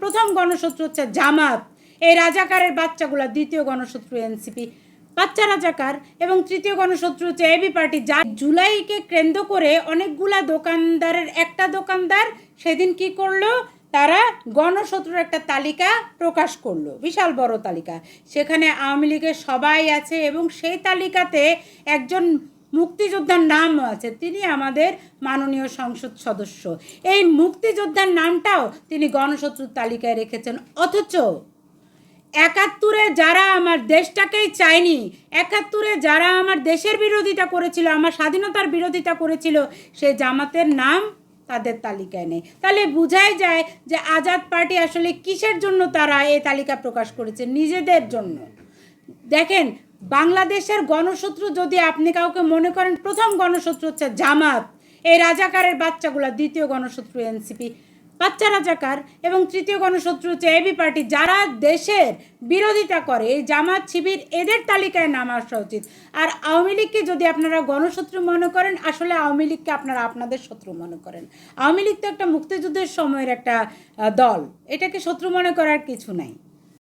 প্রথম গণশত্রু হচ্ছে জামাত, এই রাজাকারের বাচ্চাগুলো, দ্বিতীয় গণশত্রু এনসিপি বাচ্চা রাজাকার, এবং তৃতীয় গণশত্রু হচ্ছে এবি পার্টি। যা জুলাইকে কেন্দ্র করে অনেকগুলা দোকানদারের একটা দোকানদার সেদিন কি করলো, তারা গণশত্রুর একটা তালিকা প্রকাশ করলো, বিশাল বড় তালিকা, সেখানে আওয়ামী লীগের সবাই আছে এবং সেই তালিকাতে একজন মুক্তিযোদ্ধার নামও আছে, তিনি আমাদের মাননীয় সংসদ সদস্য। এই মুক্তিযোদ্ধার নামটাও তিনি গণশত্রুর তালিকায় রেখেছেন। অথচ ৭১-এ যারা আমার দেশটাকেই চায়নি, ৭১-এ যারা আমার দেশের বিরোধিতা করেছিল, আমার স্বাধীনতার বিরোধিতা করেছিল, সেই জামাতের নাম তাদের তালিকায় নেই। তাহলে বোঝাই যায় যে আজাদ পার্টি আসলে কিসের জন্য তারা এই তালিকা প্রকাশ করেছে, নিজেদের জন্য। দেখেন, বাংলাদেশের গণশত্রু যদি আপনি কাউকে মনে করেন, প্রথম গণশত্রু হচ্ছে জামাত, এই রাজাকারের বাচ্চাগুলো, দ্বিতীয় গণশত্রু এনসিপি বাচ্চা রাজাকার, এবং তৃতীয় গণশত্রু হচ্ছে এবি পার্টি, যারা দেশের বিরোধিতা করে, এই জামাত শিবির, এদের তালিকায় নাম আসা উচিত। আর আওয়ামী লীগকে যদি আপনারা গণশত্রু মনে করেন, আসলে আওয়ামী লীগকে আপনারা আপনাদের শত্রু মনে করেন। আওয়ামী লীগ তো একটা মুক্তিযুদ্ধের সময়ের একটা দল, এটাকে শত্রু মনে করার কিছু নাই।